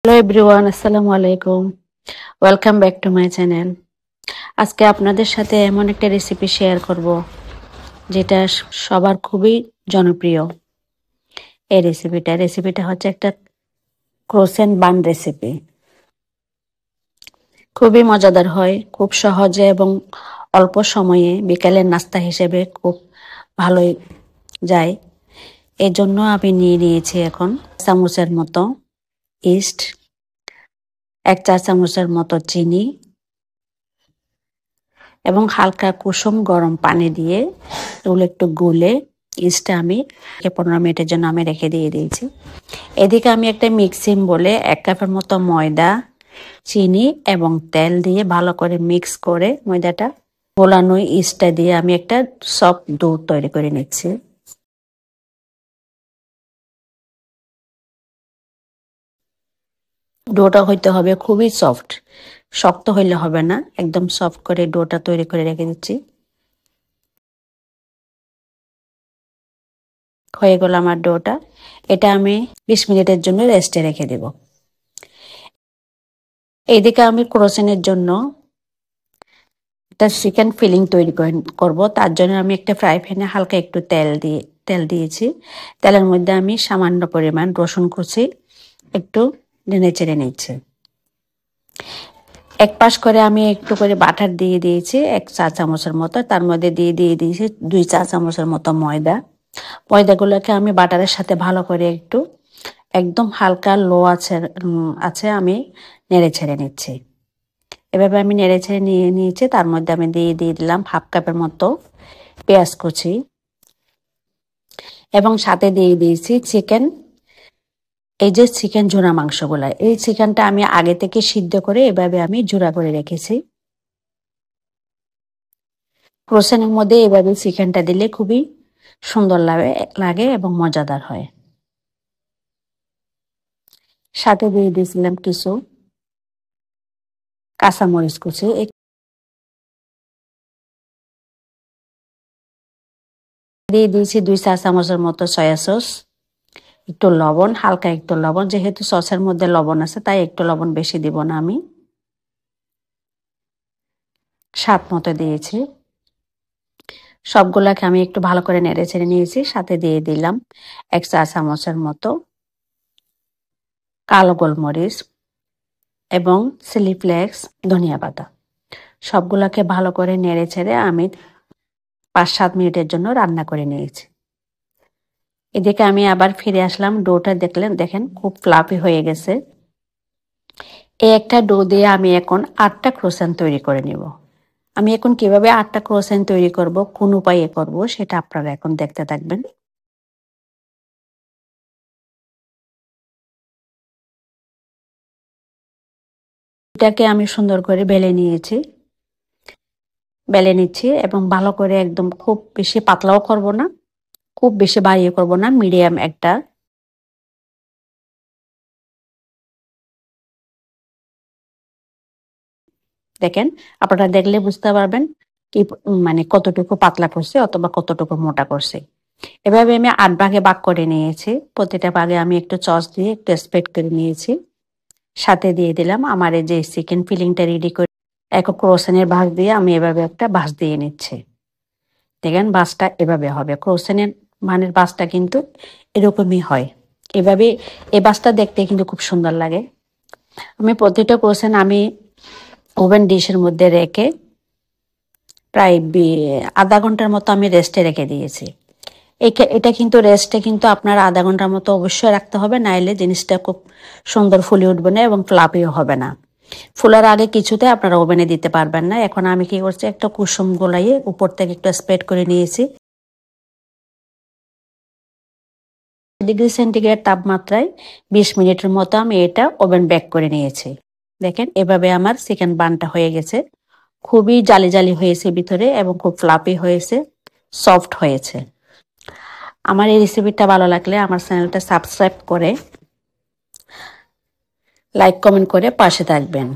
Hello everyone, আসসালামু আলাইকুম। Welcome back to my channel. আজকে আপনাদের সাথে এমন একটা রেসিপি শেয়ার করব যেটা সবার খুবই জনপ্রিয়। এই রেসিপিটা হচ্ছে একটা ক্রোসেন্ট বান রেসিপি। খুবই মজাদার হয়, খুব সহজে এবং অল্প সময়ে বিকালের নাস্তা হিসেবে খুব ভালোই যায়। এই জন্য আমি নিয়েছি এখন চামচের মতো ইস্ট, 1 চা চামচের মতো চিনি এবং হালকা কুসুম গরম পানি দিয়ে এগুলো একটু গুলে ইস্টটা আমি 15 মিনিটের জন্য আমি রেখে দিয়েছি। এদিকে আমি একটা মিক্সিং বলে 1 কাপের মতো ময়দা, চিনি এবং তেল দিয়ে ভালো করে মিক্স করে ময়দাটা গোলানো ইস্টটা দিয়ে আমি একটা সফট ডো তৈরি করে নিচ্ছি। ডোটা হইতে হবে খুবই সফট, শক্ত হইলে হবে না, একদম সফট করে ডোটা তৈরি করে রেখে দিচ্ছি। হয়ে গেল আমার ডোটা। এটা আমি 20 মিনিটের জন্য রেস্টে রেখে দেব। এইদিকে আমি ক্রোসেনের জন্য একটা চিকেন ফিলিং তৈরি করব। তার জন্য আমি একটা ফ্রাই প্যানে হালকা একটু তেল দিয়েছি। তেলের মধ্যে আমি সামান্য পরিমাণ রসুন কুচি একটু নেড়ে চেড়ে নিচ্ছি। এক পাশ করে আমি একটু করে বাটার দিয়ে দিয়েছি 1 চা চামচের মতো। তার মধ্যে দিয়ে দিয়েছি 2 চা চামচের মতো ময়দাগুলোকে আমি বাটারের সাথে ভালো করে একদম হালকা লো আছে আমি নেড়ে ছেড়ে নিচ্ছি। এভাবে আমি নেড়ে ছেড়ে নিয়েছি। তার মধ্যে আমি দিয়ে দিলাম 1/2 কাপের মতো পেঁয়াজ কুচি এবং সাথে দিয়ে দিয়েছি চিকেন। এই যে চিকেন জোড়া মাংসগুলা, এই চিকেনটা আমি আগে থেকে সিদ্ধ করে এভাবে আমি জোড়া করে রেখেছি। ক্রোসেনের মধ্যে এভাবে চিকেনটা দিলে খুবই সুন্দর লাগে এবং মজাদার হয়। সাথে দিয়ে দিয়েছিলাম কিছু কাঁচামরিচ কুচি, দিয়ে দিয়েছি 2 চা চামচের মতো সয়া সস, একটু লবণ, হালকা একটু লবণ, যেহেতু সসের মধ্যে লবণ আছে তাই একটু লবণ বেশি দিব না, আমি স্বাদ মতো দিয়েছি। সবগুলাকে আমি একটু ভালো করে নেড়ে ছেড়ে নিয়েছি। সাথে দিয়ে দিলাম 1 চা চামচের মতো কালো গোলমরিচ এবং চিলি ফ্লেক্স, ধনিয়া পাতা। সবগুলাকে ভালো করে নেড়ে ছেড়ে আমি 5-7 মিনিটের জন্য রান্না করে নিয়েছি। এদিকে আমি আবার ফিরে আসলাম। ডোটা দেখেন খুব ফ্লাফি হয়ে গেছে। এই একটা ডো দিয়ে আমি এখন 8টা ক্রোসেন্ট তৈরি করে নিব। আমি এখন কিভাবে 8টা ক্রোসেন্ট তৈরি করব, কোন উপায়ে করব, সেটা আপনারা এখন দেখতে থাকবেন। এটাকে আমি সুন্দর করে বেলে নিচ্ছি এবং ভালো করে একদম খুব বেশি পাতলাও করব না, খুব বেশি বাড়িয়ে করব না, মিডিয়াম একটা। দেখেন, আপনারা দেখলে বুঝতে পারবেন কি মানে কতটুকু পাতলা করছে অথবা কতটুকু মোটা করছে। এভাবে আমি 8 ভাগে ভাগ করে নিয়েছি। প্রতিটা ভাগে আমি একটু সস দিয়ে একটু স্প্রেড করে নিয়েছি। সাথে দিয়ে দিলাম আমার এই যে চিকেন ফিলিংটা রেডি করে এক ক্রোসেনের ভাঁজ দিয়ে আমি এভাবে একটা ভাঁজ দিয়ে নিচ্ছি। দেখেন ভাঁজটা এভাবে হবে। ক্রোসেনের মানের ভাঁজটা কিন্তু এরকমই হয়। এভাবে এই ভাঁজটা দেখতে কিন্তু খুব সুন্দর লাগে। আমি প্রতিটা ক্রোসেন আমি ওভেন ডিশের মধ্যে রেখে প্রায় আধা ঘন্টার মতো আমি রেস্টে রেখে দিয়েছি। এটা কিন্তু রেস্টে কিন্তু আপনার আধা ঘন্টার মতো অবশ্যই রাখতে হবে, নাইলে জিনিসটা খুব সুন্দর ফুলে উঠবে না এবং ফ্লাফিও হবে না। ফুলার আগে কিছুতে আপনারা ওভেনে দিতে পারবেন না। এখন আমি কি করছি, একটা কুসুম গোলাইয়ে উপর থেকে একটু স্প্রেড করে নিয়েছি। ডিগ্রি সেন্টিগ্রেড তাপমাত্রায় 20 মিনিটের মতো আমি এটা ওভেন বেক করে নিয়েছি। দেখেন এভাবে আমার চিকেন বানটা হয়ে গেছে। খুবই জালি জালি হয়েছে ভিতরে এবং খুব ফ্লাফি হয়েছে, সফট হয়েছে। আমার এই রেসিপিটা ভালো লাগলে আমার চ্যানেলটা সাবস্ক্রাইব করে লাইক কমেন্ট করে পাশে থাকবেন।